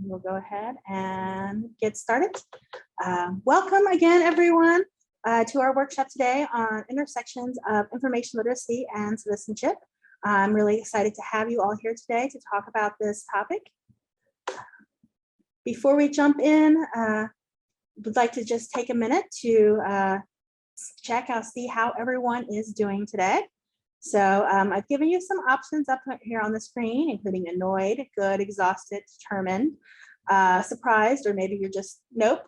we'll go ahead and get started. Welcome again, everyone, to our workshop today on intersections of information literacy and citizenship. I'm really excited to have you all here today to talk about this topic. Before we jump in, would like to just take a minute to see how everyone is doing today. So I've given you some options up here on the screen, including annoyed, good, exhausted, determined, surprised, or maybe you're just nope.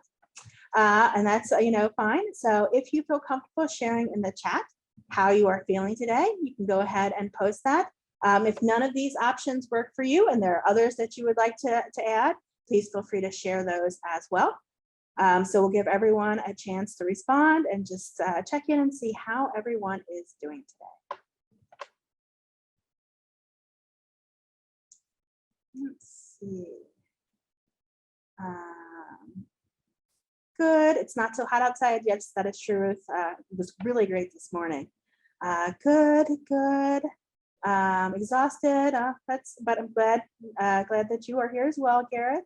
And that's, fine. So if you feel comfortable sharing in the chat how you are feeling today, you can go ahead and post that. If none of these options work for you and there are others that you would like to add, please feel free to share those as well. So we'll give everyone a chance to respond and just check in and see how everyone is doing today. Let's see. Good. It's not so hot outside. Yes, that is true. It was really great this morning. Good. Exhausted. But I'm glad that you are here as well, Garrett.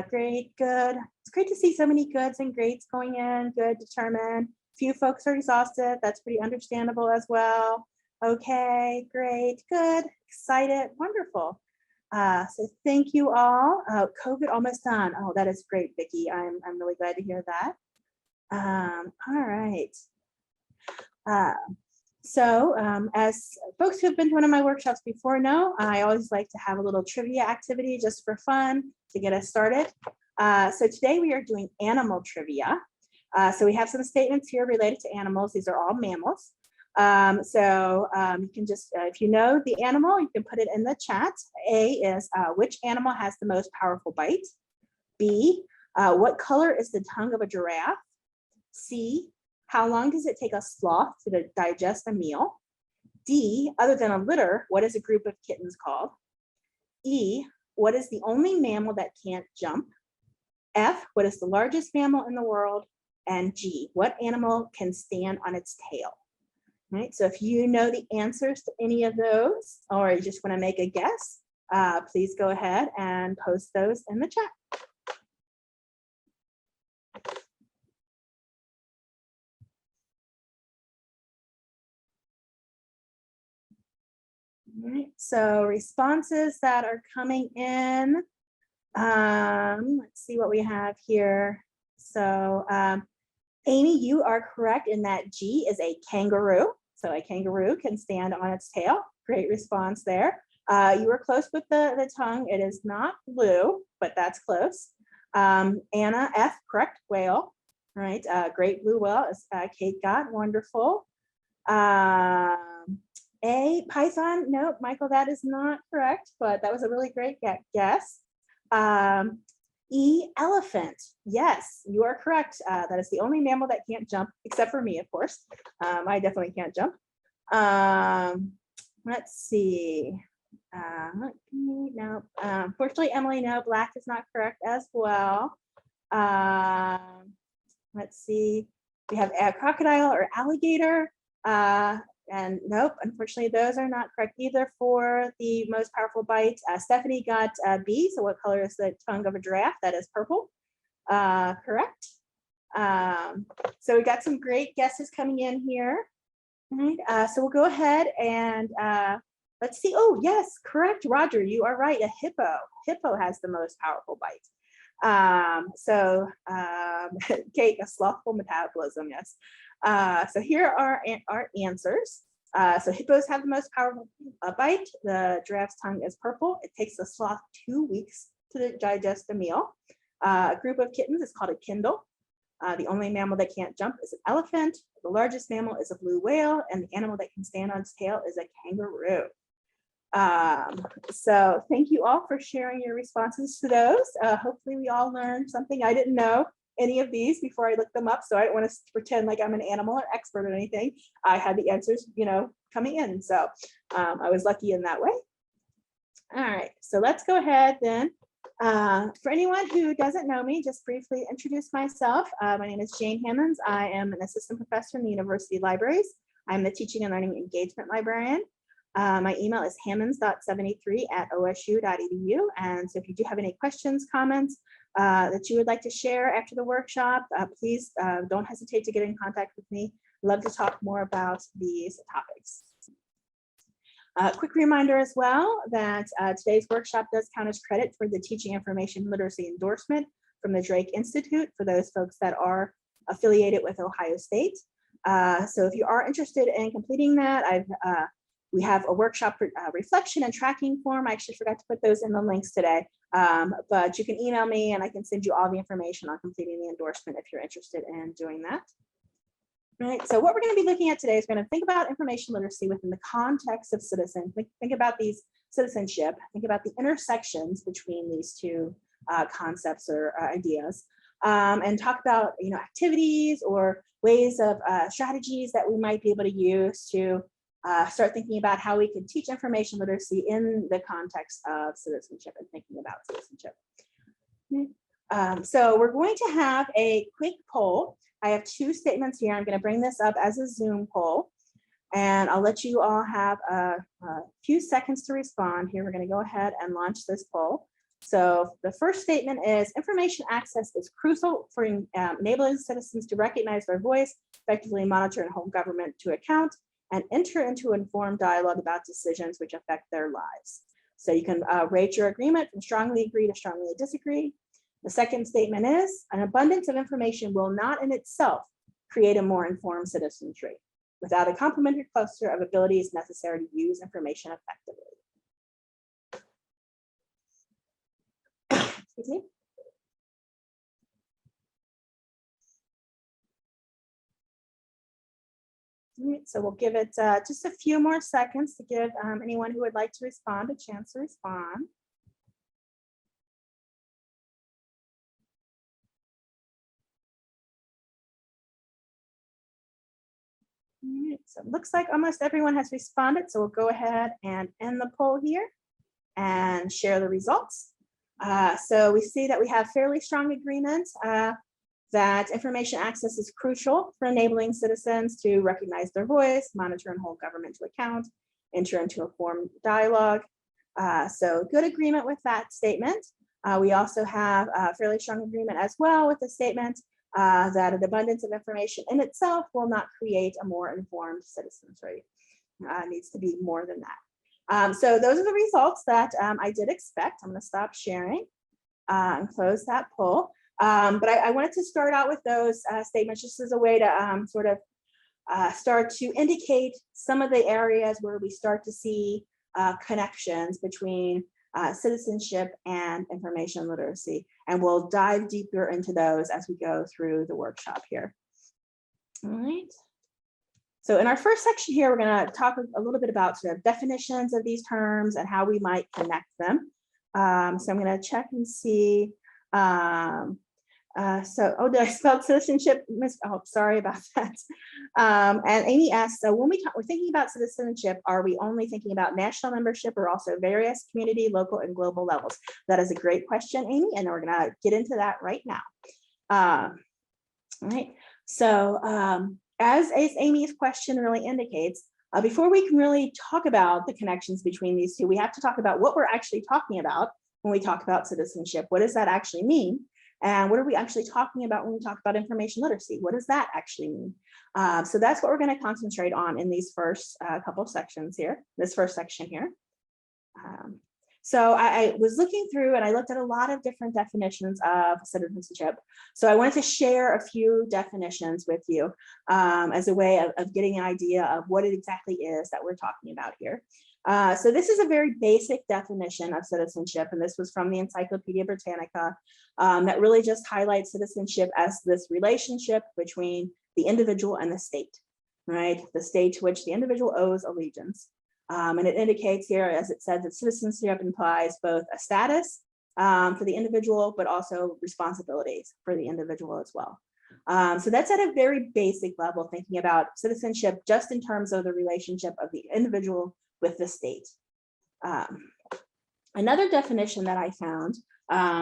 Great. Good. It's great to see so many goods and greats going in. Good. Determined. Few folks are exhausted. That's pretty understandable as well. Okay. Great. Good. Excited. Wonderful. So thank you all. COVID almost done. Oh, that is great, Vicki. I'm really glad to hear that. All right. As folks who have been to one of my workshops before know, I always like to have a little trivia activity just for fun to get us started. So today we are doing animal trivia. So we have some statements here related to animals. These are all mammals. You can just, if you know the animal, you can put it in the chat. A is which animal has the most powerful bite? B, what color is the tongue of a giraffe? C, how long does it take a sloth to digest a meal? D, other than a litter, what is a group of kittens called? E, what is the only mammal that can't jump? F, what is the largest mammal in the world? And G, what animal can stand on its tail? Right, so if you know the answers to any of those, or you just want to make a guess, please go ahead and post those in the chat. All right, so responses that are coming in. Let's see what we have here. So Amy, you are correct in that G is a kangaroo. So a kangaroo can stand on its tail. Great response there. You were close with the tongue. It is not blue, but that's close. Anna F, correct, whale. All right, great blue whale, as Kate got, wonderful. A, python, nope, Michael, that is not correct, but that was a really great guess. E, elephant. Yes, you are correct. That is the only mammal that can't jump, except for me, of course. I definitely can't jump. Let's see. No, unfortunately, Emily, no, black is not correct as well. Let's see. We have a crocodile or alligator. And nope, unfortunately, those are not correct either for the most powerful bite. Stephanie got B, so what color is the tongue of a giraffe? That is purple. Correct. So we got some great guesses coming in here. All right, so we'll go ahead and let's see. Oh, yes, correct, Roger, you are right, a hippo. Hippo has the most powerful bite. Kate, a slothful metabolism, yes. So here are our answers. So hippos have the most powerful bite. The giraffe's tongue is purple. It takes the sloth 2 weeks to digest a meal. A group of kittens is called a kindle. The only mammal that can't jump is an elephant. The largest mammal is a blue whale, and the animal that can stand on its tail is a kangaroo. So thank you all for sharing your responses to those. Hopefully we all learned something. I didn't know any of these before I looked them up, so I don't want to pretend like I'm an animal or expert or anything. I had the answers, coming in, so I was lucky in that way. All right, so let's go ahead then. For anyone who doesn't know me, just briefly introduce myself. My name is Jane Hammonds. I am an assistant professor in the university libraries. I'm the teaching and learning engagement librarian. My email is hammonds.73@osu.edu. And so if you do have any questions, comments that you would like to share after the workshop, please don't hesitate to get in contact with me. Love to talk more about these topics. Quick reminder as well that today's workshop does count as credit for the Teaching Information Literacy endorsement from the Drake Institute for those folks that are affiliated with Ohio State. So if you are interested in completing that, we have a workshop reflection and tracking form. I actually forgot to put those in the links today, but you can email me and I can send you all the information on completing the endorsement if you're interested in doing that. Right, so what we're going to be looking at today is going to think about information literacy within the context of citizen. Think about these citizenship, think about the intersections between these two concepts or ideas, and talk about activities or ways of strategies that we might be able to use to start thinking about how we can teach information literacy in the context of citizenship and thinking about citizenship. So we're going to have a quick poll. I have two statements here. I'm going to bring this up as a Zoom poll, and I'll let you all have a few seconds to respond here. We're going to go ahead and launch this poll. So the first statement is information access is crucial for enabling citizens to recognize their voice, effectively monitor and hold government to account, and enter into informed dialogue about decisions which affect their lives. So you can rate your agreement from strongly agree to strongly disagree. The second statement is an abundance of information will not in itself create a more informed citizenry without a complementary cluster of abilities necessary to use information effectively. Excuse me. All right, so we'll give it just a few more seconds to give anyone who would like to respond a chance to respond. All right, so it looks like almost everyone has responded, so we'll go ahead and end the poll here and share the results. So we see that we have fairly strong agreement that information access is crucial for enabling citizens to recognize their voice, monitor and hold government to account, enter into a formed dialogue. So good agreement with that statement. We also have a fairly strong agreement as well with the statement that an abundance of information in itself will not create a more informed citizenry. Needs to be more than that. So those are the results that I did expect. I'm going to stop sharing and close that poll. But I wanted to start out with those statements just as a way to sort of start to indicate some of the areas where we start to see connections between citizenship and information literacy. And we'll dive deeper into those as we go through the workshop here. All right. So in our first section here, we're going to talk a little bit about sort of definitions of these terms and how we might connect them. So I'm going to check and see. Oh, did I spell citizenship? Oh, sorry about that. And Amy asked, so when we're thinking about citizenship, are we only thinking about national membership or also various community, local, and global levels? That is a great question, Amy, and we're going to get into that right now. All right. So as Amy's question really indicates, before we can really talk about the connections between these two, we have to talk about what we're actually talking about when we talk about citizenship. What does that actually mean? And what are we actually talking about when we talk about information literacy? What does that actually mean? So that's what we're going to concentrate on in these first couple of sections here, this first section here. So I was looking through and I looked at a lot of different definitions of citizenship. So I wanted to share a few definitions with you as a way of getting an idea of what it exactly is that we're talking about here. So this is a very basic definition of citizenship, and this was from the Encyclopedia Britannica, that really just highlights citizenship as this relationship between the individual and the state, right? The state to which the individual owes allegiance. And it indicates here, as it says, that citizenship implies both a status for the individual, but also responsibilities for the individual as well. So that's at a very basic level, thinking about citizenship just in terms of the relationship of the individual with the state. Another definition that I found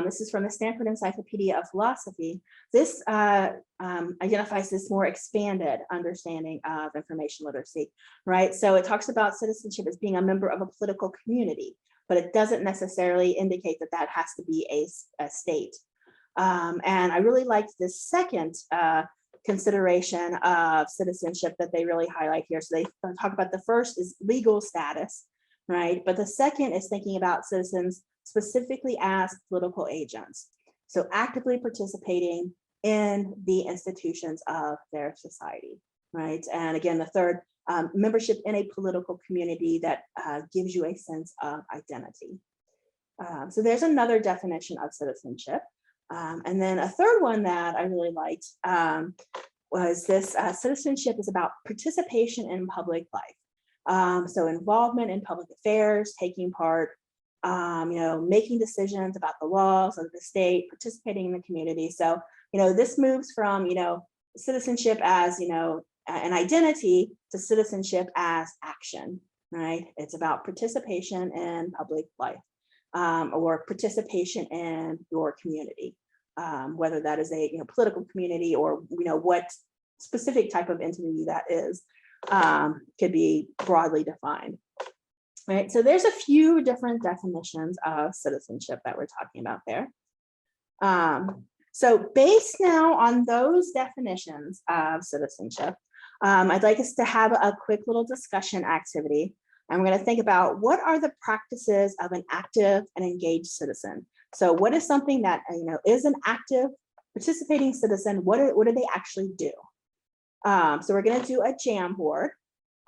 This is from the Stanford Encyclopedia of Philosophy. This identifies this more expanded understanding of information literacy, right? So it talks about citizenship as being a member of a political community, but it doesn't necessarily indicate that that has to be a state. And I really liked this second consideration of citizenship that they really highlight here. So they talk about the first is legal status, right? But the second is thinking about citizens specifically as political agents. So actively participating in the institutions of their society, right? And again, the third, membership in a political community that gives you a sense of identity. So there's another definition of citizenship. And then a third one that I really liked was this citizenship is about participation in public life. So involvement in public affairs, taking part, making decisions about the laws of the state, participating in the community. So, this moves from, citizenship as, an identity to citizenship as action, right? It's about participation in public life or participation in your community, whether that is a political community or, what specific type of entity that is, could be broadly defined. Right, so there's a few different definitions of citizenship that we're talking about there. So based now on those definitions of citizenship, I'd like us to have a quick little discussion activity. And we're going to think about what are the practices of an active and engaged citizen. So what is something that is an active participating citizen? What do they actually do? So we're going to do a Jamboard.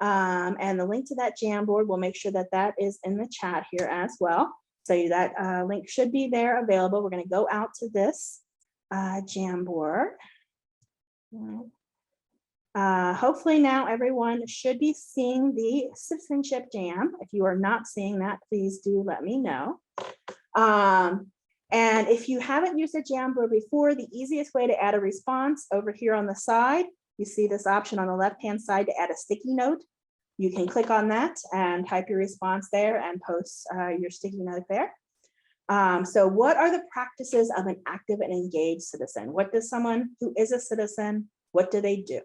And the link to that Jamboard, we'll make sure that that is in the chat here as well. So that link should be there available. We're going to go out to this Jamboard. Hopefully now everyone should be seeing the citizenship jam. If you are not seeing that, please do let me know. And if you haven't used a Jamboard before, the easiest way to add a response over here on the side, you see this option on the left-hand side to add a sticky note. You can click on that and type your response there and post your sticky note there. So what are the practices of an active and engaged citizen? What does someone who is a citizen, what do they do?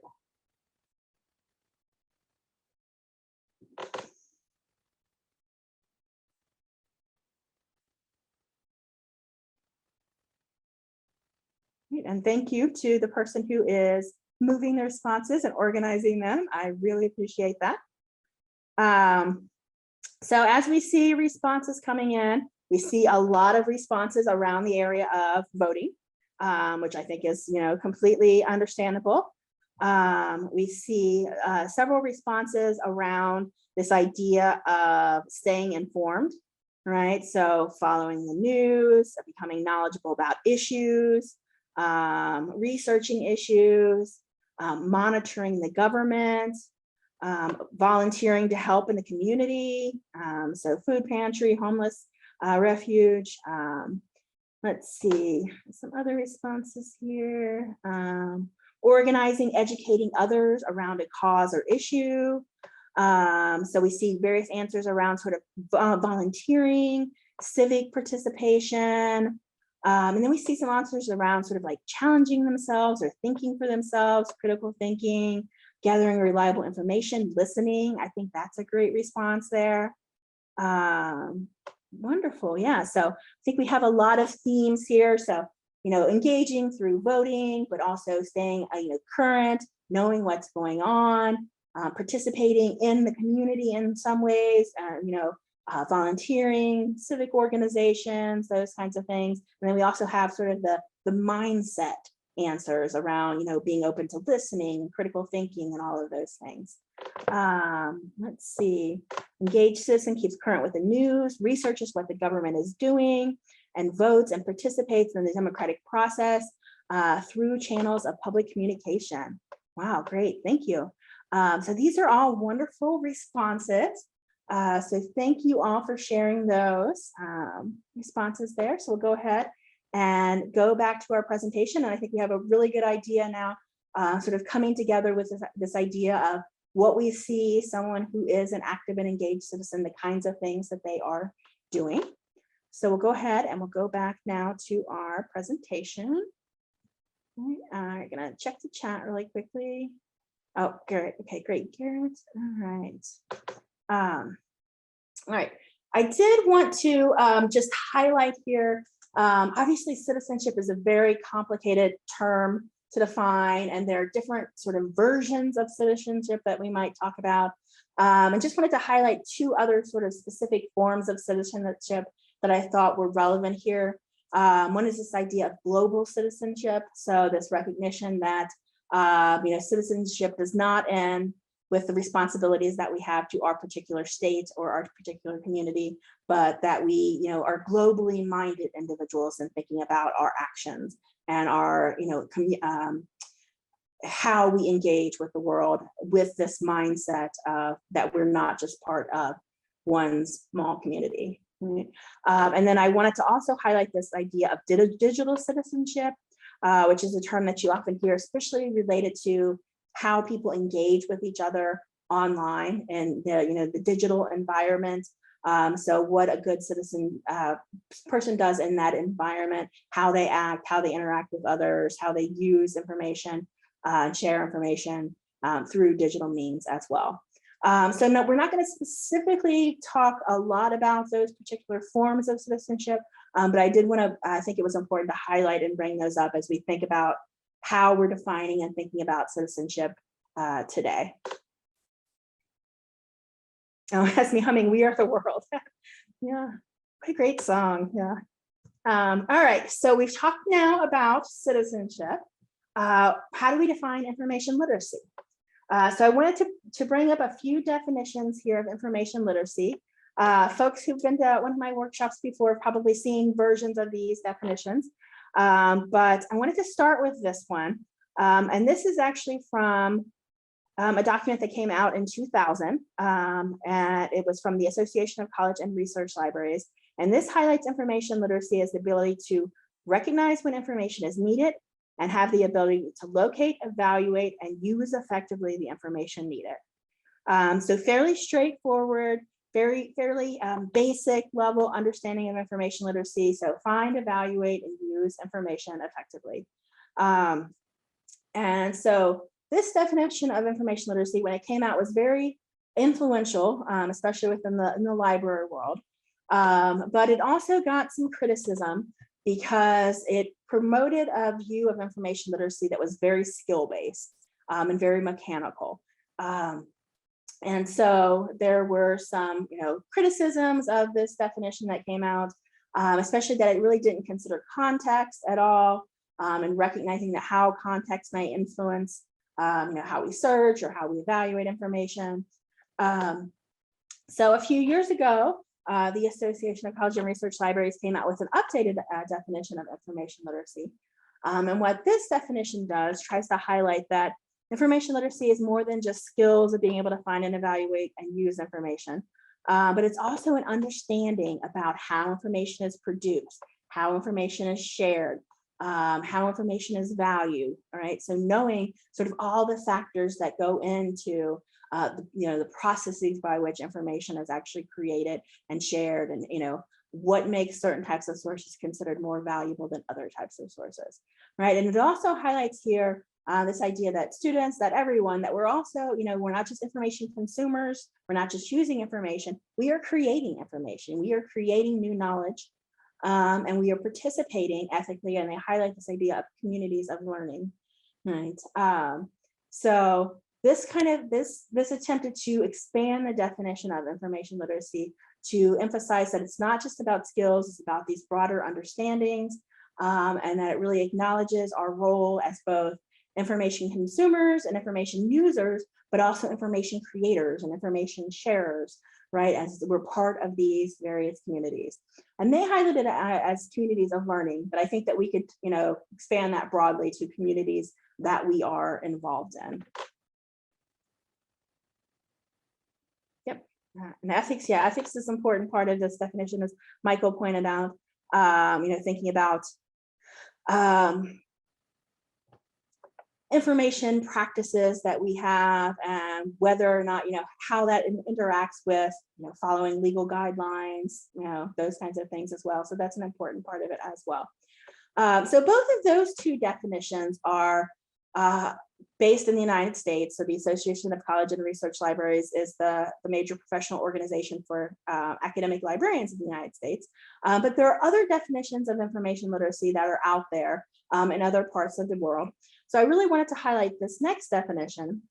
And thank you to the person who is moving the responses and organizing them. I really appreciate that. So as we see responses coming in, we see a lot of responses around the area of voting, which I think is completely understandable. We see several responses around this idea of staying informed, right? So following the news, becoming knowledgeable about issues, researching issues, monitoring the government, volunteering to help in the community, so food pantry, homeless refuge. Let's see, some other responses here. Organizing, educating others around a cause or issue. So we see various answers around sort of volunteering, civic participation, and then we see some answers around sort of like challenging themselves or thinking for themselves, critical thinking, gathering reliable information, listening. I think that's a great response there. Wonderful, yeah. So I think we have a lot of themes here. So, engaging through voting, but also staying, current, knowing what's going on, participating in the community in some ways, volunteering, civic organizations, those kinds of things. And then we also have sort of the mindset answers around, being open to listening, critical thinking, and all of those things. Let's see. Engaged citizen keeps current with the news, researches what the government is doing, and votes and participates in the democratic process through channels of public communication. Wow, great, thank you. So these are all wonderful responses. So thank you all for sharing those responses there. So we'll go ahead and go back to our presentation. And I think we have a really good idea now, sort of coming together with this idea of what we see someone who is an active and engaged citizen, the kinds of things that they are doing. So we'll go ahead and we'll go back now to our presentation. I'm gonna check the chat really quickly. Oh, Garrett. Okay, great, Garrett. All right. All right. I did want to just highlight here. Obviously, citizenship is a very complicated term to define, and there are different sort of versions of citizenship that we might talk about. And just wanted to highlight two other sort of specific forms of citizenship that I thought were relevant here. One is this idea of global citizenship. So this recognition that citizenship does not end with the responsibilities that we have to our particular state or our particular community, but that we are globally minded individuals and thinking about our actions and our how we engage with the world with this mindset that we're not just part of one small community. Right? And then I wanted to also highlight this idea of digital citizenship, which is a term that you often hear, especially related to how people engage with each other online and the digital environment. So what a good citizen person does in that environment, how they act, how they interact with others, how they use information and share information through digital means as well. So no, we're not going to specifically talk a lot about those particular forms of citizenship, but I did want to, I think it was important to highlight and bring those up as we think about how we're defining and thinking about citizenship today. Oh, it has me humming "We Are the World." Yeah, what a great song. Yeah. All right, so we've talked now about citizenship. How do we define information literacy? So I wanted to bring up a few definitions here of information literacy. Folks who've been to one of my workshops before have probably seen versions of these definitions, but I wanted to start with this one. And this is actually from a document that came out in 2000, and it was from the Association of College and Research Libraries. And this highlights information literacy as the ability to recognize when information is needed and have the ability to locate, evaluate, and use effectively the information needed. So fairly straightforward, fairly basic level understanding of information literacy. So find, evaluate, and use information effectively. And so this definition of information literacy, when it came out, was very influential, especially within the library world. But it also got some criticism because it promoted a view of information literacy that was very skill-based and very mechanical. And so there were some, criticisms of this definition that came out, especially that it really didn't consider context at all, and recognizing that how context may influence, how we search or how we evaluate information. So a few years ago, the Association of College and Research Libraries came out with an updated definition of information literacy. And what this definition does tries to highlight that information literacy is more than just skills of being able to find and evaluate and use information, but it's also an understanding about how information is produced, how information is shared, how information is valued, all right? So knowing sort of all the factors that go into the processes by which information is actually created and shared, and what makes certain types of sources considered more valuable than other types of sources, right? And it also highlights here this idea that students, that everyone, that we're also, we're not just information consumers, we're not just using information, we are creating information, we are creating new knowledge, and we are participating ethically, and they highlight this idea of communities of learning, right? So this attempted to expand the definition of information literacy to emphasize that it's not just about skills, it's about these broader understandings, and that it really acknowledges our role as both information consumers and information users, but also information creators and information sharers, right, as we're part of these various communities. And they highlighted it as communities of learning, but I think that we could, expand that broadly to communities that we are involved in. Yep, and ethics, yeah, ethics is an important part of this definition, as Michael pointed out, thinking about information practices that we have and whether or not, how that interacts with, following legal guidelines, those kinds of things as well. So that's an important part of it as well. So both of those two definitions are based in the United States. So the Association of College and Research Libraries is the major professional organization for academic librarians in the United States. But there are other definitions of information literacy that are out there in other parts of the world. So I really wanted to highlight this next definition.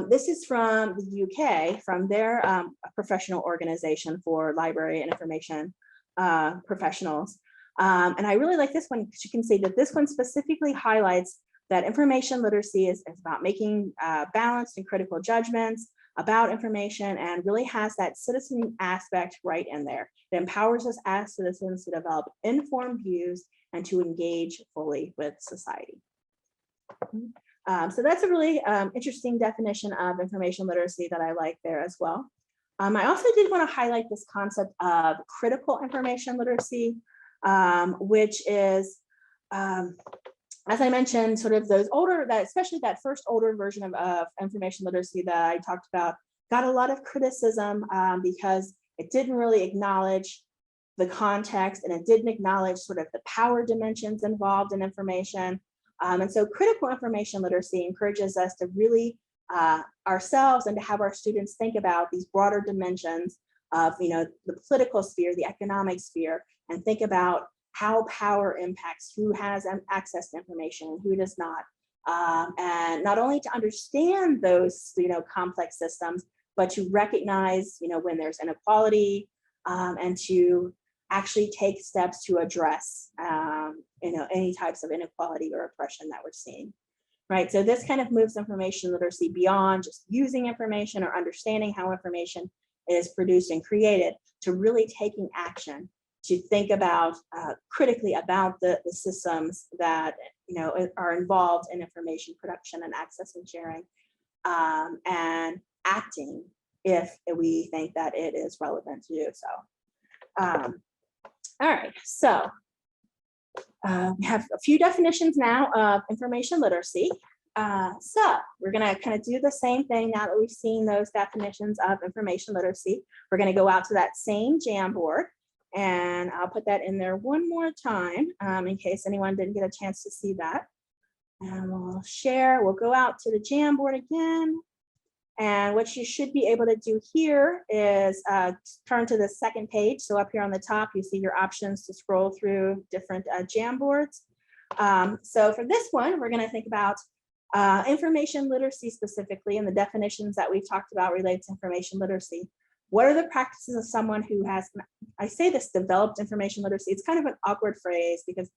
This is from the UK, from their professional organization for library and information professionals. And I really like this one because you can see that this one specifically highlights that information literacy is about making balanced and critical judgments about information, and really has that citizen aspect right in there. It empowers us as citizens to develop informed views and to engage fully with society. So that's a really interesting definition of information literacy that I like there as well. I also did want to highlight this concept of critical information literacy, which is, as I mentioned, sort of those older, especially that first older version of information literacy that I talked about, got a lot of criticism because it didn't really acknowledge the context, and it didn't acknowledge sort of the power dimensions involved in information. And so critical information literacy encourages us to really ourselves and to have our students think about these broader dimensions of, the political sphere, the economic sphere, and think about how power impacts who has access to information and who does not. And not only to understand those, complex systems, but to recognize, when there's inequality, and to actually take steps to address, any types of inequality or oppression that we're seeing, right? So this kind of moves information literacy beyond just using information or understanding how information is produced and created to really taking action to think about critically about the systems that, are involved in information production and access and sharing, and acting if we think that it is relevant to do so. All right, so we have a few definitions now of information literacy. So we're going to kind of do the same thing now that we've seen those definitions of information literacy. We're going to go out to that same Jamboard, and I'll put that in there one more time in case anyone didn't get a chance to see that. And we'll share, we'll go out to the Jamboard again. And what you should be able to do here is turn to the second page. So up here on the top, you see your options to scroll through different Jamboards. So for this one, we're going to think about information literacy specifically, and the definitions that we've talked about related to information literacy. What are the practices of someone who has, I say this, developed information literacy? It's kind of an awkward phrase because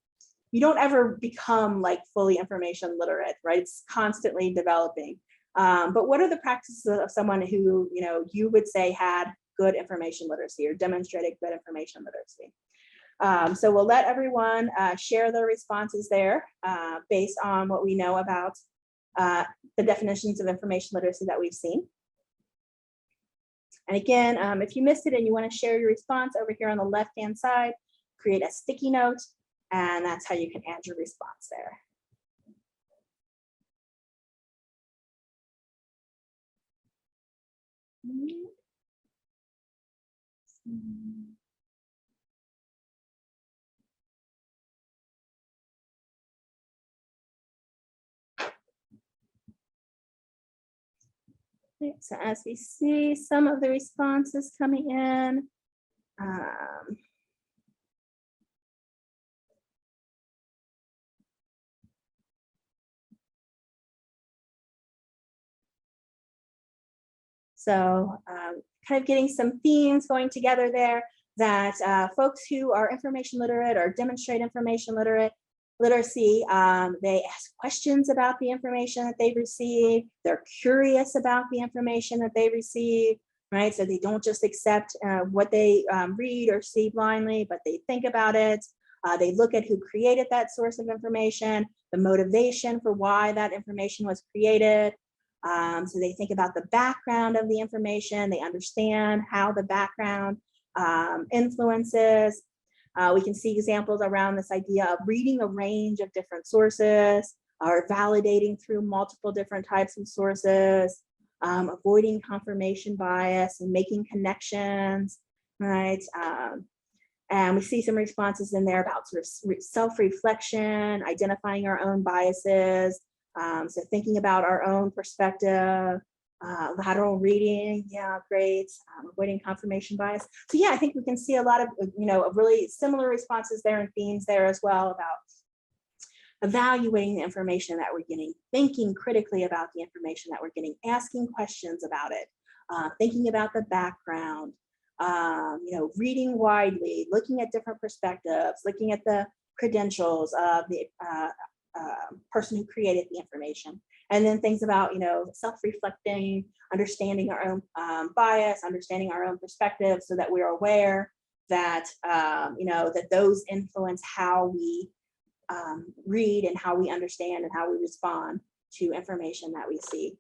you don't ever become like fully information literate, right? It's constantly developing. But what are the practices of someone who, you would say had good information literacy or demonstrated good information literacy? So we'll let everyone share their responses there based on what we know about the definitions of information literacy that we've seen. And again, if you missed it and you want to share your response over here on the left-hand side, create a sticky note, and that's how you can add your response there. So as we see some of the responses coming in, so kind of getting some themes going together there, that folks who are information literate or demonstrate information literacy, they ask questions about the information that they've received. They're curious about the information that they receive, right? So they don't just accept what they read or see blindly, but they think about it. They look at who created that source of information, the motivation for why that information was created. So they think about the background of the information. They understand how the background influences. We can see examples around this idea of reading a range of different sources, or validating through multiple different types of sources, avoiding confirmation bias and making connections, right? And we see some responses in there about sort of self-reflection, identifying our own biases, so thinking about our own perspective, lateral reading, yeah, great, avoiding confirmation bias. So yeah, I think we can see a lot of, really similar responses there and themes there as well about evaluating the information that we're getting, thinking critically about the information that we're getting, asking questions about it, thinking about the background, reading widely, looking at different perspectives, looking at the credentials of the person who created the information. And then things about, self-reflecting, understanding our own bias, understanding our own perspective so that we're aware that, that those influence how we read and how we understand and how we respond to information that we see.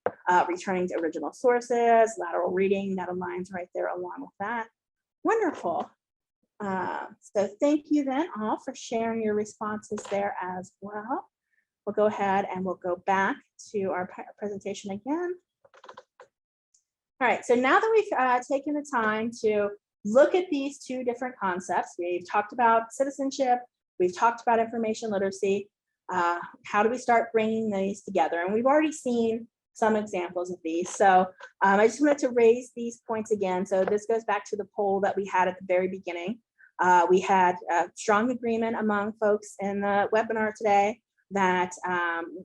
Returning to original sources, lateral reading, that aligns right there along with that. Wonderful. So thank you then all for sharing your responses there as well. We'll go ahead and we'll go back to our presentation again. All right, so now that we've taken the time to look at these two different concepts, we've talked about citizenship, we've talked about information literacy, how do we start bringing these together? And we've already seen some examples of these. So I just wanted to raise these points again. So this goes back to the poll that we had at the very beginning. We had a strong agreement among folks in the webinar today that,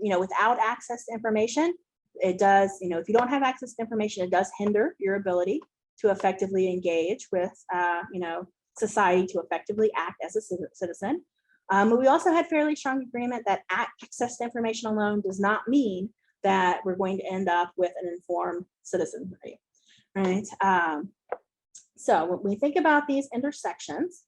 without access to information, it does, if you don't have access to information, it does hinder your ability to effectively engage with, society, to effectively act as a citizen. But we also had fairly strong agreement that access to information alone does not mean that we're going to end up with an informed citizenry, right? So when we think about these intersections,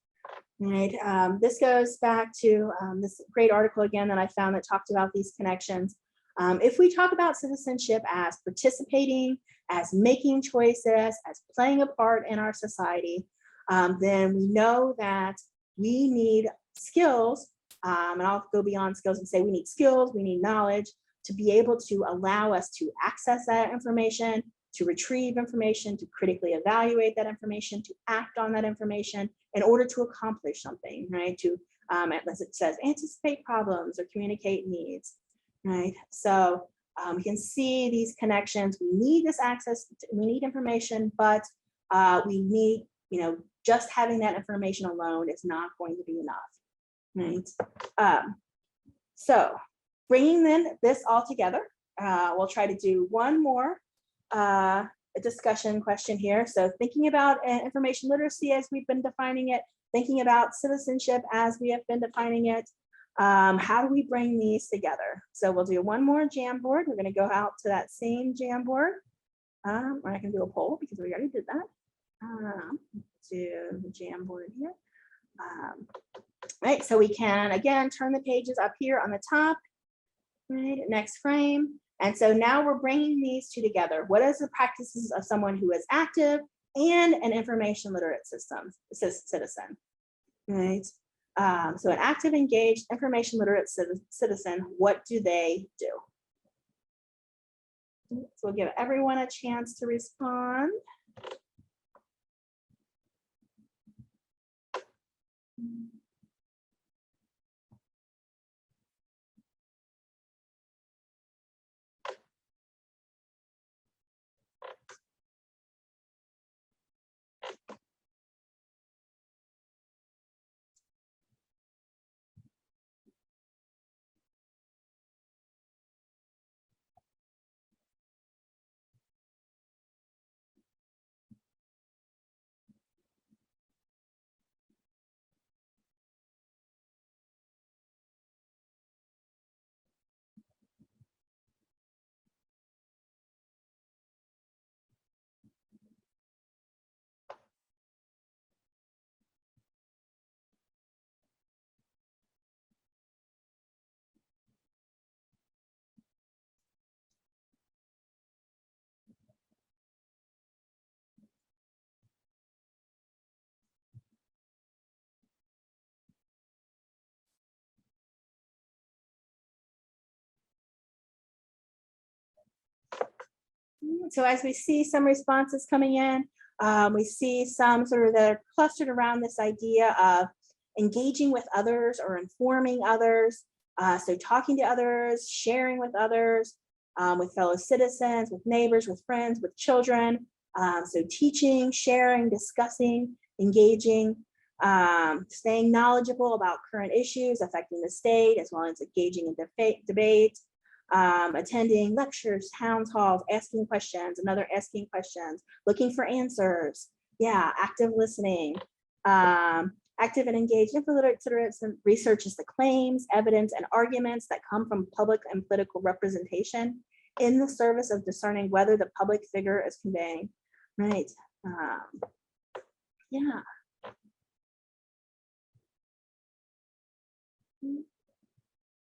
right, this goes back to this great article again that I found that talked about these connections. If we talk about citizenship as participating, as making choices, as playing a part in our society, then we know that we need skills, and I'll go beyond skills and say we need skills, we need knowledge to be able to allow us to access that information, to retrieve information, to critically evaluate that information, to act on that information in order to accomplish something, right? To, as it says, anticipate problems or communicate needs, right? So we can see these connections. We need this access, we need information, but we need, just having that information alone is not going to be enough, right? So bringing then this all together, we'll try to do one more discussion question here. So thinking about information literacy as we've been defining it, thinking about citizenship as we have been defining it, how do we bring these together? So we'll do one more Jamboard. We're going to go out to that same Jamboard. Or I can do a poll because we already did that. To the Jamboard here. Right, so we can again turn the pages up here on the top. Right, next frame. And so now we're bringing these two together. What is the practices of someone who is active and an information literate citizen, right? So an active, engaged, information literate citizen, what do they do? So we'll give everyone a chance to respond. So as we see some responses coming in, we see some sort of that are clustered around this idea of engaging with others or informing others. So talking to others, sharing with fellow citizens, with neighbors, with friends, with children. So teaching, sharing, discussing, engaging, staying knowledgeable about current issues affecting the state, as well as engaging in debate, attending lectures, town halls, asking questions, another asking questions, looking for answers. Yeah, active listening, active and engaged and researches the claims, evidence, and arguments that come from public and political representation in the service of discerning whether the public figure is conveying, right? Yeah.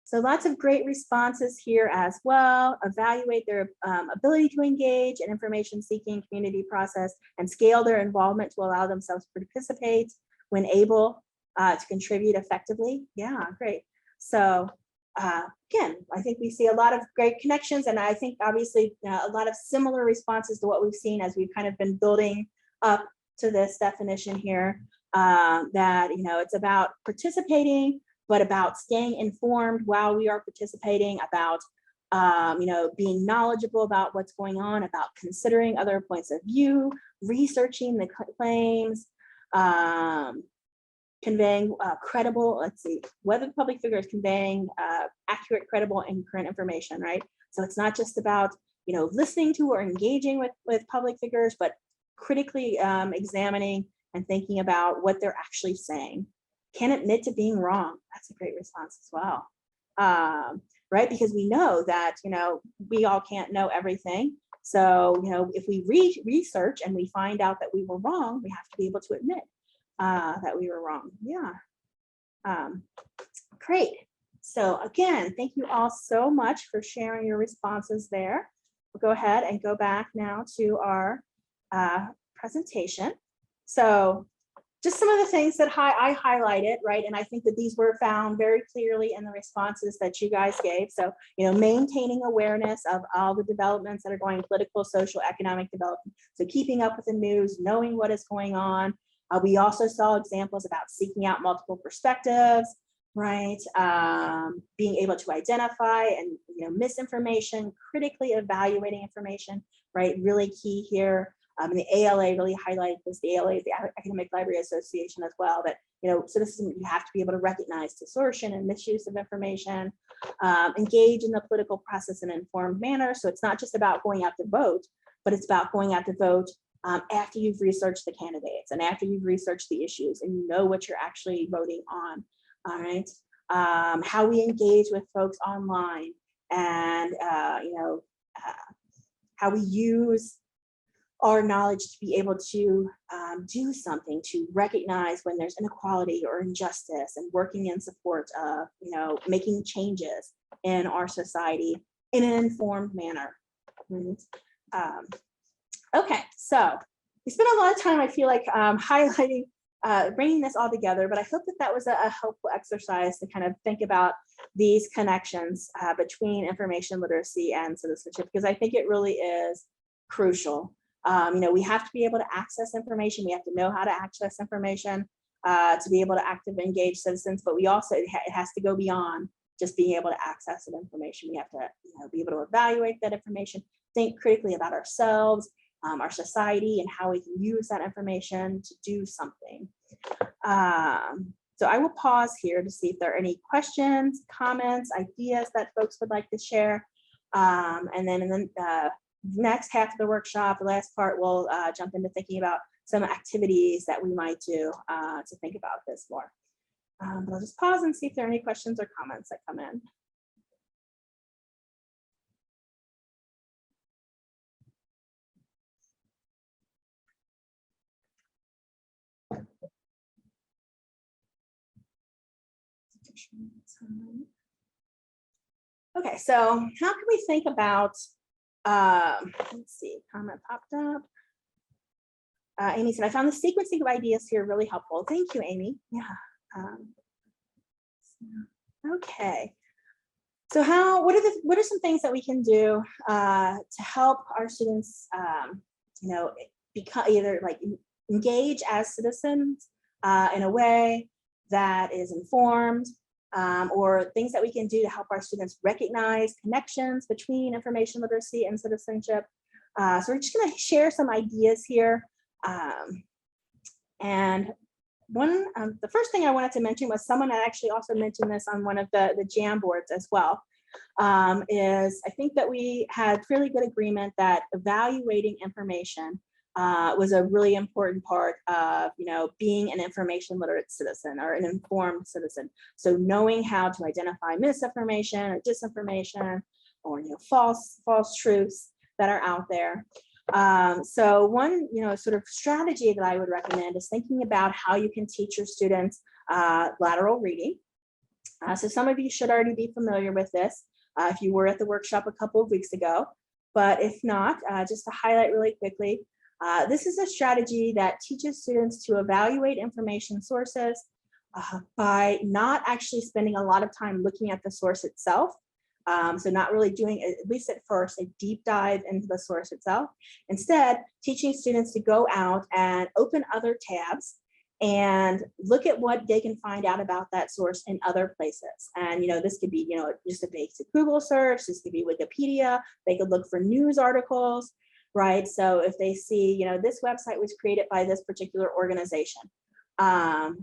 So lots of great responses here as well. Evaluate their ability to engage in information seeking community process and scale their involvement to allow themselves to participate when able to contribute effectively. Yeah, great. So again, I think we see a lot of great connections, and I think obviously a lot of similar responses to what we've seen as we've kind of been building up to this definition here, that, you know, it's about participating, but about staying informed while we are participating, about you know, being knowledgeable about what's going on, about considering other points of view, researching the claims, conveying credible, let's see, whether the public figure is conveying accurate, credible, and current information, right? So it's not just about, you know, listening to or engaging with public figures, but critically examining and thinking about what they're actually saying. Can admit to being wrong. That's a great response as well. Right, because we know that, you know, we all can't know everything. So, you know, if we research and we find out that we were wrong, we have to be able to admit that we were wrong. Yeah. Great. So again, thank you all so much for sharing your responses there. We'll go ahead and go back now to our presentation. So just some of the things that I highlighted, right? And I think that these were found very clearly in the responses that you guys gave. So, you know, maintaining awareness of all the developments that are going, political, social, economic development. So keeping up with the news, knowing what is going on. We also saw examples about seeking out multiple perspectives, right? Being able to identify and, you know, misinformation, critically evaluating information, right? Really key here. And the ALA really highlighted this. The ALA is the Academic Library Association as well. That, you know, citizens, you have to be able to recognize distortion and misuse of information, engage in the political process in an informed manner. So it's not just about going out to vote, but it's about going out to vote after you've researched the candidates and after you've researched the issues and you know what you're actually voting on. All right. How we engage with folks online, and you know, how we use our knowledge to be able to do something to recognize when there's inequality or injustice, and working in support of, you know, making changes in our society in an informed manner. Okay, so we spent a lot of time, I feel like, highlighting, bringing this all together, but I hope that that was a helpful exercise to kind of think about these connections between information literacy and citizenship, because I think it really is crucial. You know, we have to be able to access information. We have to know how to access information to be able to actively engage citizens, but we also, it has to go beyond just being able to access that information. We have to, you know, be able to evaluate that information, think critically about ourselves, our society, and how we can use that information to do something. So I will pause here to see if there are any questions, comments, ideas that folks would like to share. And then in the next half of the workshop, the last part, we'll jump into thinking about some activities that we might do to think about this more. But I'll just pause and see if there are any questions or comments that come in. Okay, so how can we think about, let's see, comment popped up. Amy said, I found the sequencing of ideas here really helpful. Thank you, Amy. Yeah. Okay. So what are some things that we can do to help our students, become either like engage as citizens in a way that is informed, or things that we can do to help our students recognize connections between information literacy and citizenship. So we're just going to share some ideas here. And the first thing I wanted to mention was someone that actually also mentioned this on one of the Jamboards as well, is I think that we had really good agreement that evaluating information was a really important part of, being an information literate citizen or an informed citizen. So knowing how to identify misinformation or disinformation or, false truths that are out there. So one, sort of strategy that I would recommend is thinking about how you can teach your students lateral reading. So some of you should already be familiar with this if you were at the workshop a couple of weeks ago, but if not, just to highlight really quickly, this is a strategy that teaches students to evaluate information sources by not actually spending a lot of time looking at the source itself. So not really doing, at least at first, a deep dive into the source itself. Instead, teaching students to go out and open other tabs and look at what they can find out about that source in other places. And, this could be, just a basic Google search. This could be Wikipedia. They could look for news articles, right? So if they see, this website was created by this particular organization.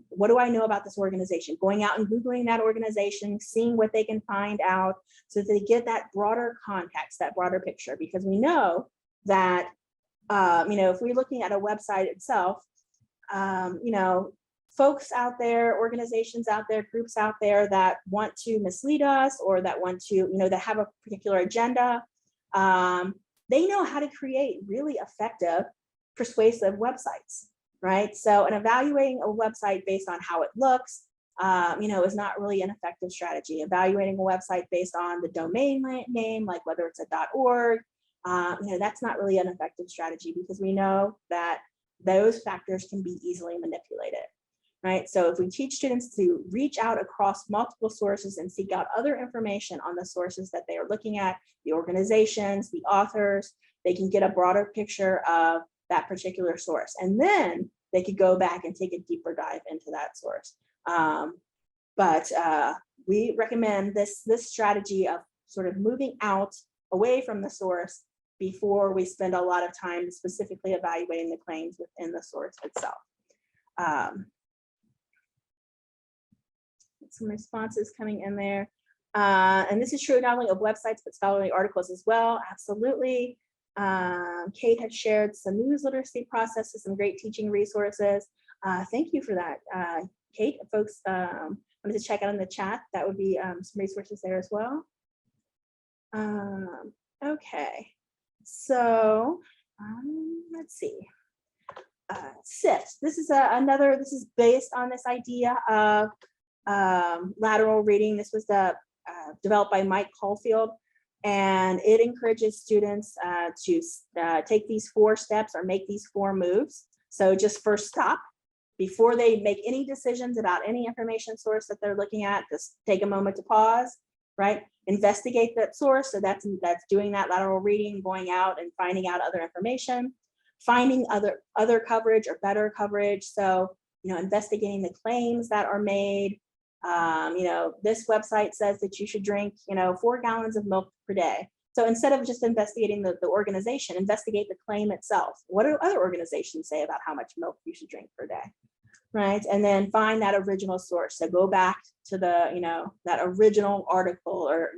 What do I know about this organization? Going out and Googling that organization, seeing what they can find out so that they get that broader context, that broader picture, because we know that, if we're looking at a website itself, folks out there, organizations out there, groups out there that want to mislead us or that want to, that have a particular agenda, they know how to create really effective, persuasive websites. Right. So, and evaluating a website based on how it looks, is not really an effective strategy. Evaluating a website based on the domain name, like whether it's a .org, that's not really an effective strategy because we know that those factors can be easily manipulated. Right. So if we teach students to reach out across multiple sources and seek out other information on the sources that they are looking at, the organizations, the authors, they can get a broader picture of that particular source. And then they could go back and take a deeper dive into that source. But we recommend this strategy of sort of moving out away from the source before we spend a lot of time specifically evaluating the claims within the source itself. Some responses coming in there. And this is true not only of websites, but scholarly articles as well. Absolutely. Kate had shared some news literacy processes, some great teaching resources. Thank you for that, Kate. Folks wanted to check out in the chat. That would be some resources there as well. Okay, so let's see. SIFT. This is this is based on this idea of lateral reading. This was developed by Mike Caulfield. And it encourages students to take these 4 steps or make these 4 moves. So just first stop before they make any decisions about any information source that they're looking at. Just take a moment to pause, right? Investigate that source. So that's doing that lateral reading, going out and finding out other information, finding other coverage or better coverage. So, investigating the claims that are made. This website says that you should drink, 4 gallons of milk per day. So instead of just investigating the organization, investigate the claim itself. What do other organizations say about how much milk you should drink per day? Right. And then find that original source. So go back to the, that original article or,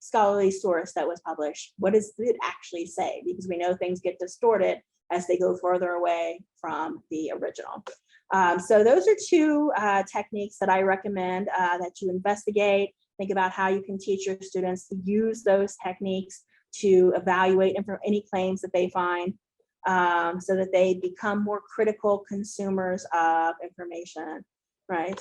scholarly source that was published. What does it actually say? Because we know things get distorted as they go further away from the original. So those are 2 techniques that I recommend that you investigate. Think about how you can teach your students to use those techniques to evaluate any claims that they find so that they become more critical consumers of information, right?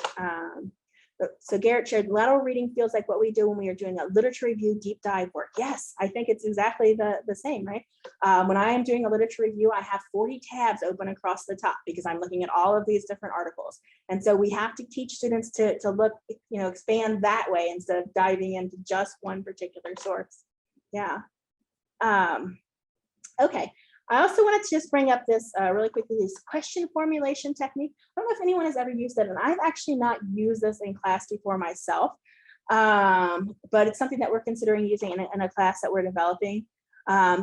So Garrett shared lateral reading feels like what we do when we are doing a literature review deep dive work. Yes, I think it's exactly the same, right? When I am doing a literature review, I have 40 tabs open across the top because I'm looking at all of these different articles. And so we have to teach students to look, expand that way instead of diving into just one particular source. Yeah. Okay. I also wanted to just bring up this really quickly, this question formulation technique. I don't know if anyone has ever used it, and I've actually not used this in class before myself, but it's something that we're considering using in a class that we're developing.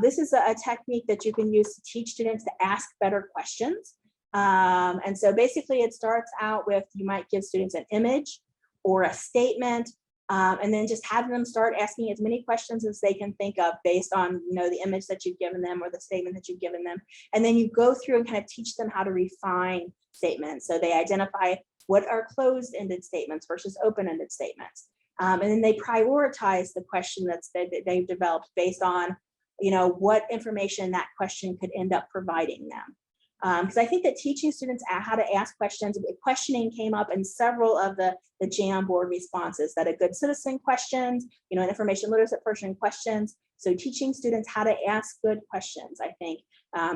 This is a technique that you can use to teach students to ask better questions. And so basically it starts out with, you might give students an image or a statement, and then just have them start asking as many questions as they can think of based on the image that you've given them or the statement that you've given them. And then you go through and kind of teach them how to refine statements. So they identify what are closed-ended statements versus open-ended statements. And then they prioritize the question that they've developed based on what information that question could end up providing them. Because I think that teaching students how to ask questions, questioning came up in several of the Jamboard responses, that a good citizen questions, an information literate person questions. So teaching students how to ask good questions, I think,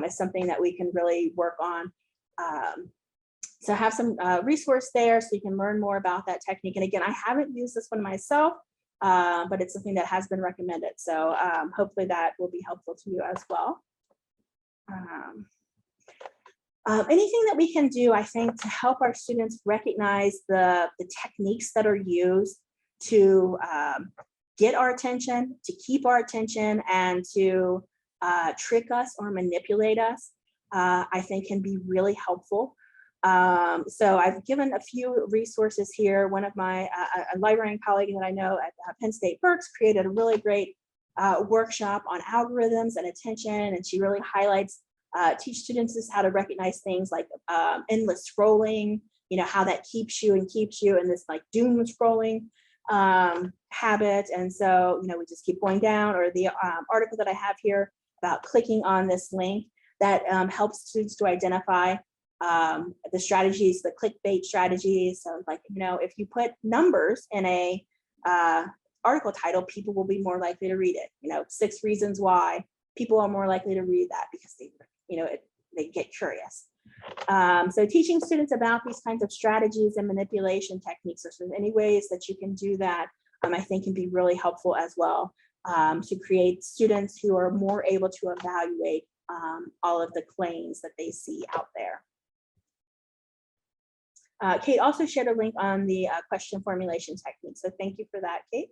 is something that we can really work on. So I have some resource there so you can learn more about that technique. And again, I haven't used this one myself, but it's something that has been recommended. So hopefully that will be helpful to you as well. Anything that we can do, I think, to help our students recognize the techniques that are used to get our attention, to keep our attention, and to trick us or manipulate us, I think can be really helpful. So I've given a few resources here. One of my a librarian colleague that I know at Penn State Berks created a really great workshop on algorithms and attention, and she really highlights teach students is how to recognize things like endless scrolling, how that keeps you in this like doom scrolling habit. And so, we just keep going down, or the article that I have here about clicking on this link that helps students to identify the strategies, the clickbait strategies. So like, if you put numbers in a article title, people will be more likely to read it. 6 reasons why people are more likely to read that because they get curious. So teaching students about these kinds of strategies and manipulation techniques, or sort of any ways that you can do that, I think can be really helpful as well, to create students who are more able to evaluate all of the claims that they see out there. Kate also shared a link on the question formulation technique. So thank you for that, Kate.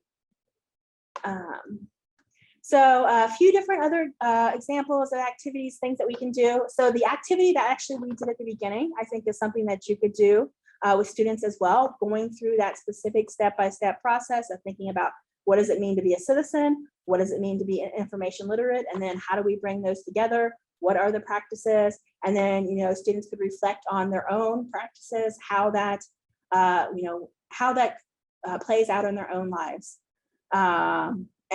So a few different other examples of activities, things that we can do. So the activity that actually we did at the beginning, I think is something that you could do with students as well, going through that specific step-by-step process of thinking about what does it mean to be a citizen? What does it mean to be information literate? And then how do we bring those together? What are the practices? And then, students could reflect on their own practices, how that, plays out in their own lives.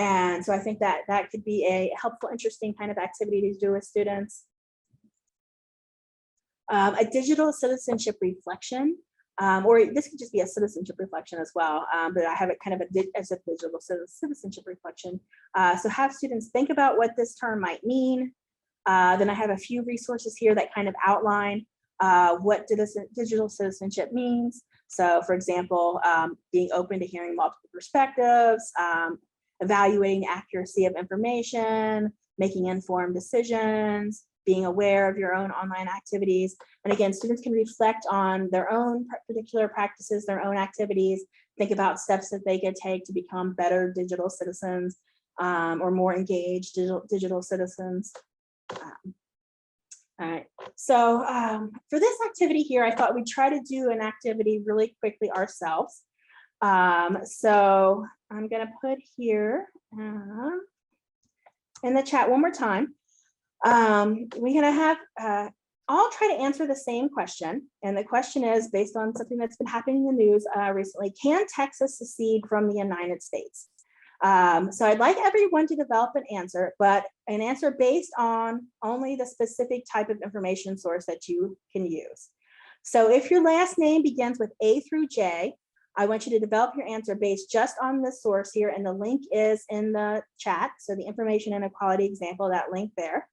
And so I think that could be a helpful, interesting kind of activity to do with students. A digital citizenship reflection, or this could just be a citizenship reflection as well, but I have it kind of as a digital citizenship reflection. So have students think about what this term might mean. Then I have a few resources here that kind of outline what digital citizenship means. So for example, being open to hearing multiple perspectives, evaluating accuracy of information, making informed decisions, being aware of your own online activities. And again, students can reflect on their own particular practices, their own activities, think about steps that they could take to become better digital citizens, or more engaged digital citizens. All right, so for this activity here, I thought we'd try to do an activity really quickly ourselves. So I'm going to put here in the chat one more time. We're going to have I'll try to answer the same question. And the question is based on something that's been happening in the news recently. Can Texas secede from the United States? So I'd like everyone to develop an answer, but an answer based on only the specific type of information source that you can use. So if your last name begins with A through J, I want you to develop your answer based just on the source here, and the link is in the chat. So the information inequality example, that link there.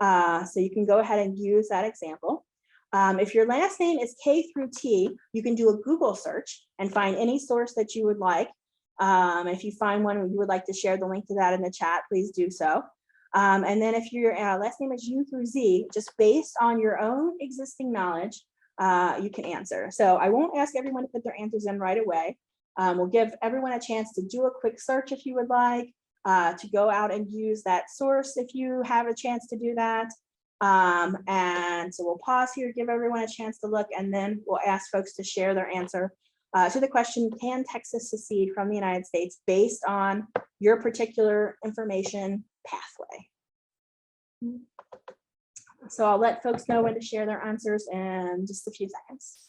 So you can go ahead and use that example. If your last name is K through T, you can do a Google search and find any source that you would like. If you find one you would like to share the link to that in the chat, please do so. And then if your last name is U through Z, just based on your own existing knowledge, you can answer. So I won't ask everyone to put their answers in right away. We'll give everyone a chance to do a quick search if you would like, to go out and use that source if you have a chance to do that. And so we'll pause here, give everyone a chance to look, and then we'll ask folks to share their answer to the question, can Texas secede from the United States based on your particular information pathway? So I'll let folks know when to share their answers in just a few seconds.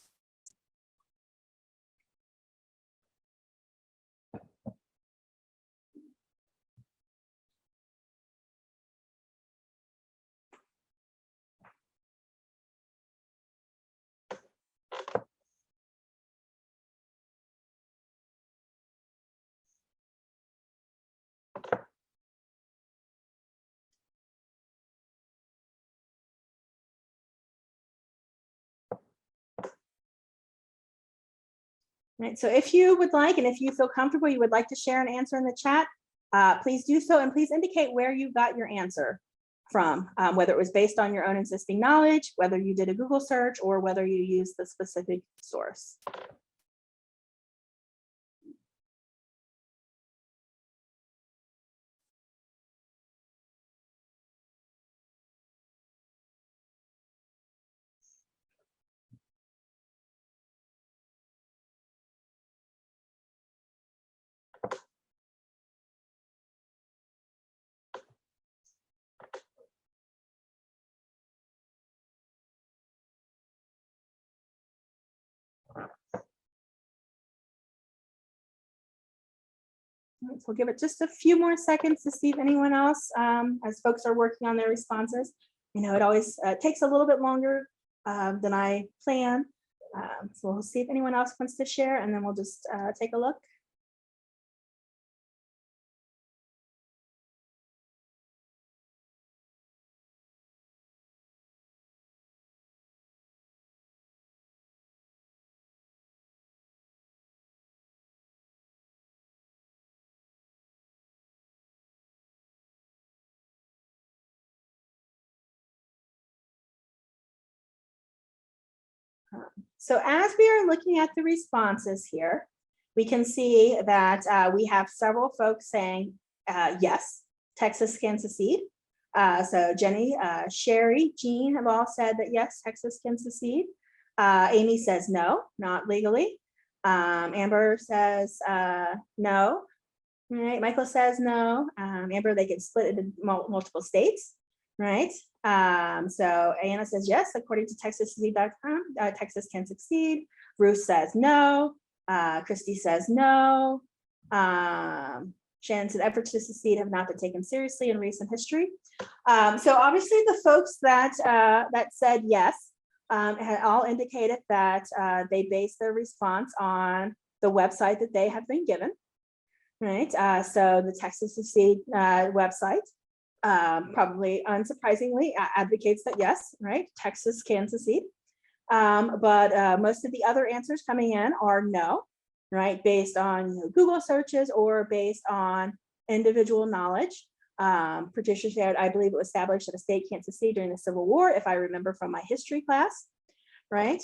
Right, so if you would like, and if you feel comfortable, you would like to share an answer in the chat, please do so, and please indicate where you got your answer from, whether it was based on your own existing knowledge, whether you did a Google search, or whether you used the specific source. So we'll give it just a few more seconds to see if anyone else, as folks are working on their responses. You know, it always takes a little bit longer than I plan. So we'll see if anyone else wants to share, and then we'll just take a look. So as we are looking at the responses here, we can see that we have several folks saying, yes, Texas can secede. So Jenny, Sherry, Jean have all said that yes, Texas can secede. Amy says no, not legally. Amber says no. Right, Michael says no. Amber, they can split into multiple states, right? So Anna says yes, according to TexasSecede.com, Texas can succeed. Ruth says no. Christy says no. Shannon said efforts to secede have not been taken seriously in recent history. So obviously the folks that that said yes had all indicated that they base their response on the website that they have been given. Right, so the Texas Secede website, probably unsurprisingly, advocates that yes, right, Texas can secede. But most of the other answers coming in are no, right, based on Google searches or based on individual knowledge. Patricia shared, I believe it was established that a state can't secede during the Civil War, if I remember from my history class, right?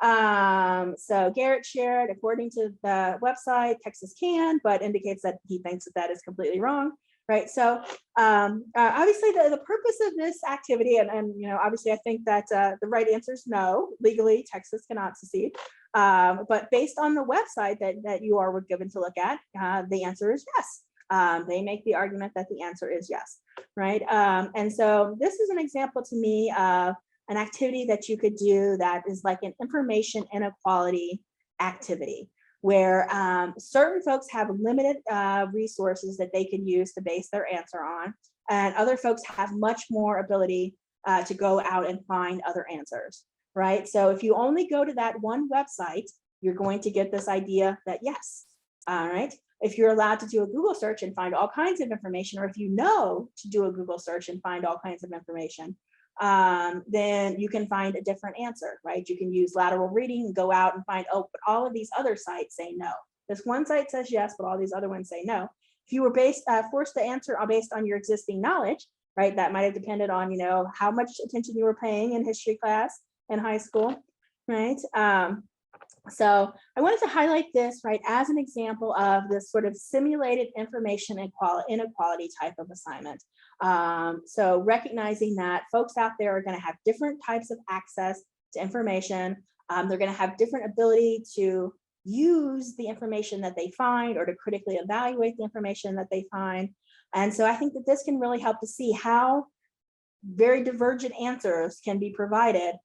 So Garrett shared, according to the website, Texas can, but indicates that he thinks that that is completely wrong, right? So obviously the purpose of this activity, and you know, obviously I think that the right answer is no, legally Texas cannot secede. But based on the website that you are given to look at, the answer is yes. They make the argument that the answer is yes, right? And so this is an example to me of an activity that you could do that is like an information inequality activity, where certain folks have limited resources that they can use to base their answer on, and other folks have much more ability to go out and find other answers, right? So if you only go to that one website, you're going to get this idea that yes, all right. If you're allowed to do a Google search and find all kinds of information, or if you know to do a Google search and find all kinds of information, then you can find a different answer, right? You can use lateral reading and go out and find, oh, but all of these other sites say no. This one site says yes, but all these other ones say no. If you were forced to answer based on your existing knowledge, right, that might have depended on, you know, how much attention you were paying in history class in high school, right? So I wanted to highlight this, right, as an example of this sort of simulated information inequality type of assignment. So recognizing that folks out there are going to have different types of access to information. They're going to have different ability to use the information that they find or to critically evaluate the information that they find. And so I think that this can really help to see how very divergent answers can be provided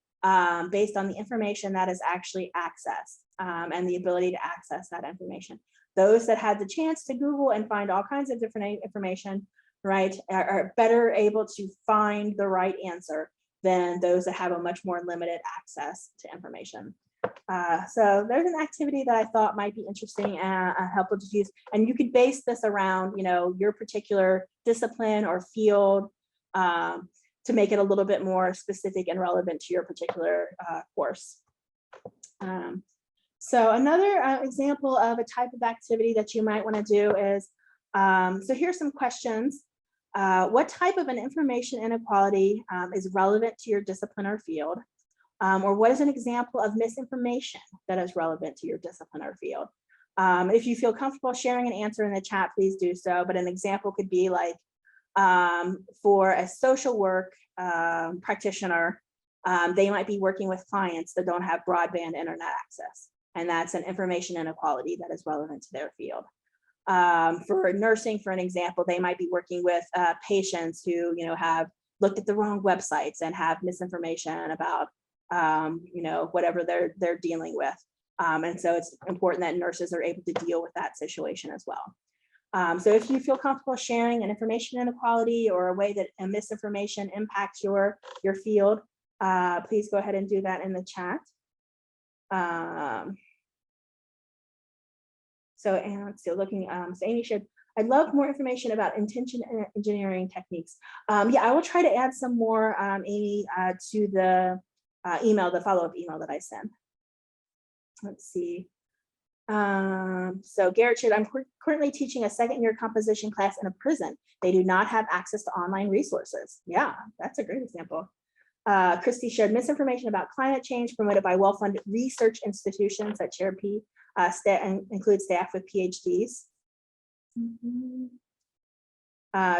based on the information that is actually accessed and the ability to access that information. Those that had the chance to Google and find all kinds of different information, right, are better able to find the right answer than those that have a much more limited access to information. So there's an activity that I thought might be interesting and helpful to use. And you could base this around, you know, your particular discipline or field to make it a little bit more specific and relevant to your particular course. So another example of a type of activity that you might want to do is, so here's some questions. What type of an information inequality is relevant to your discipline or field? Or what is an example of misinformation that is relevant to your discipline or field? If you feel comfortable sharing an answer in the chat, please do so. But an example could be like, for a social work practitioner, they might be working with clients that don't have broadband internet access. And that's an information inequality that is relevant to their field. For nursing, for an example, they might be working with patients who, you know, have looked at the wrong websites and have misinformation about, you know, whatever they're dealing with. And so it's important that nurses are able to deal with that situation as well. So if you feel comfortable sharing an information inequality or a way that a misinformation impacts your field, please go ahead and do that in the chat. So, and let's see, looking, so Amy shared, I'd love more information about intention engineering techniques. Yeah, I will try to add some more, Amy, to the email, the follow-up email that I sent. Let's see. So Garrett shared, I'm currently teaching a second-year composition class in a prison. They do not have access to online resources. Yeah, that's a great example. Christy shared misinformation about climate change promoted by well-funded research institutions that share include staff with PhDs.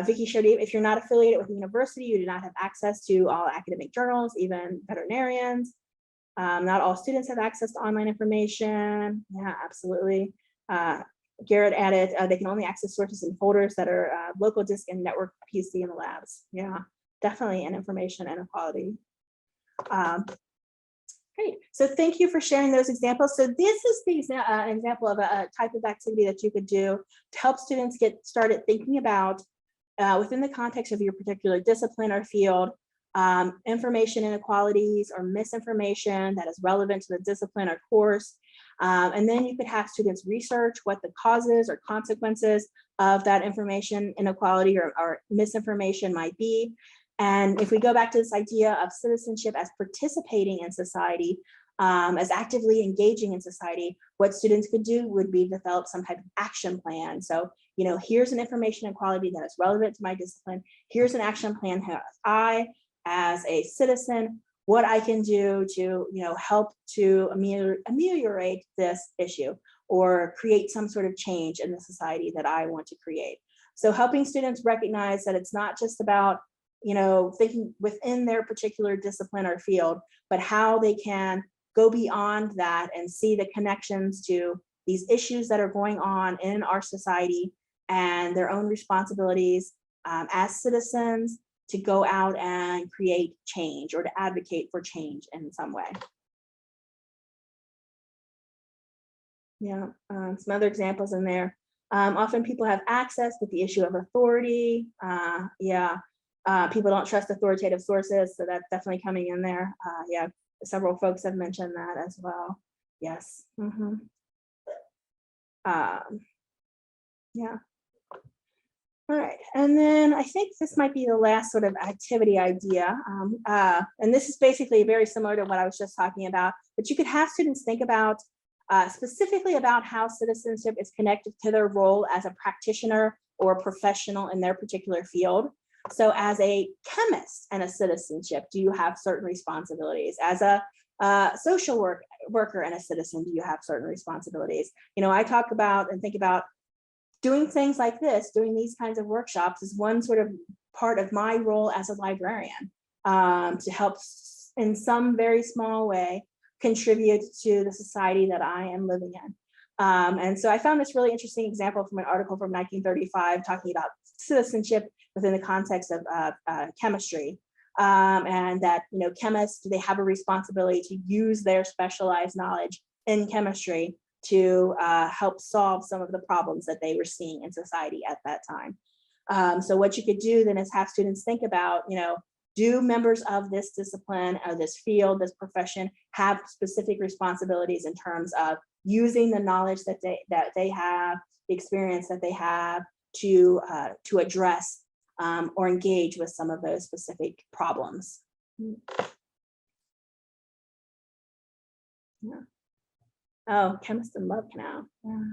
Vicky shared, if you're not affiliated with a university, you do not have access to all academic journals, even veterinarians. Not all students have access to online information. Yeah, absolutely. Garrett added, they can only access sources and folders that are local disk and network PC in the labs. Yeah, definitely an information inequality. Great, so thank you for sharing those examples. So this is the example of a type of activity that you could do to help students get started thinking about within the context of your particular discipline or field, information inequalities or misinformation that is relevant to the discipline or course. And then you could have students research what the causes or consequences of that information inequality or misinformation might be. And if we go back to this idea of citizenship as participating in society, as actively engaging in society, what students could do would be develop some type of action plan. So, you know, here's an information inequality that is relevant to my discipline. Here's an action plan how I, as a citizen, what I can do to, you know, help to ameliorate this issue or create some sort of change in the society that I want to create. So helping students recognize that it's not just about, you know, thinking within their particular discipline or field, but how they can go beyond that and see the connections to these issues that are going on in our society and their own responsibilities as citizens to go out and create change or to advocate for change in some way. Yeah, some other examples in there. Often people have access, but the issue of authority, people don't trust authoritative sources, so that's definitely coming in there. Yeah, several folks have mentioned that as well. Yes. Yeah. All right, and then I think this might be the last sort of activity idea. And this is basically very similar to what I was just talking about, but you could have students think about specifically about how citizenship is connected to their role as a practitioner or a professional in their particular field. So as a chemist and a citizenship, do you have certain responsibilities? As a social worker and a citizen, do you have certain responsibilities? You know, I talk about and think about doing things like this, doing these kinds of workshops is one sort of part of my role as a librarian, to help in some very small way contribute to the society that I am living in. And so I found this really interesting example from an article from 1935 talking about citizenship within the context of chemistry. And that, you know, chemists, they have a responsibility to use their specialized knowledge in chemistry to help solve some of the problems that they were seeing in society at that time. So what you could do then is have students think about, you know, do members of this discipline or this field, this profession, have specific responsibilities in terms of using the knowledge that they have, the experience that they have to address or engage with some of those specific problems. Yeah. Oh, chemist in love canal. Yeah.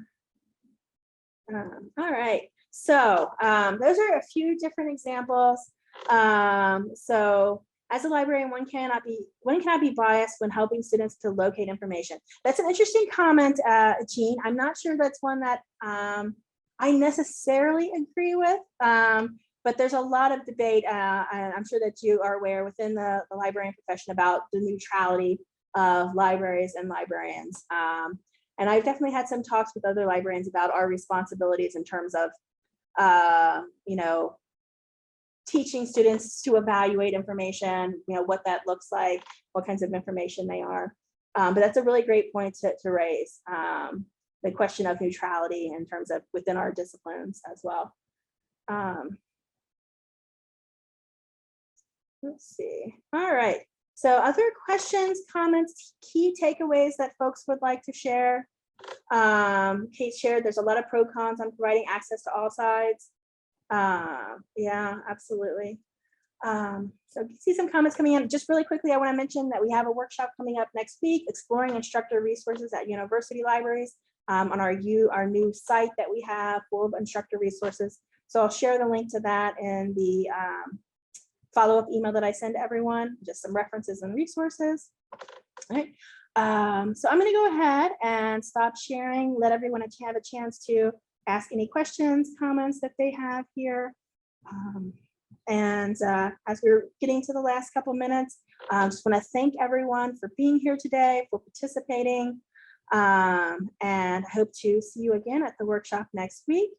All right. So those are a few different examples. So as a librarian, one cannot be biased when helping students to locate information. That's an interesting comment, Jean. I'm not sure that's one that I necessarily agree with. But there's a lot of debate, and I'm sure that you are aware within the librarian profession about the neutrality of libraries and librarians. And I've definitely had some talks with other librarians about our responsibilities in terms of, you know, teaching students to evaluate information, you know, what that looks like, what kinds of information they are. But that's a really great point to raise, the question of neutrality in terms of within our disciplines as well. Let's see. All right. So other questions, comments, key takeaways that folks would like to share? Kate shared there's a lot of pro cons on providing access to all sides. Yeah, absolutely. So you see some comments coming in. Just really quickly, I want to mention that we have a workshop coming up next week, exploring instructor resources at university libraries, on our new site that we have full of instructor resources. So I'll share the link to that in the follow-up email that I send to everyone, just some references and resources. All right. So I'm going to go ahead and stop sharing, let everyone have a chance to ask any questions, comments that they have here. And as we're getting to the last couple minutes, I just want to thank everyone for being here today, for participating, and I hope to see you again at the workshop next week.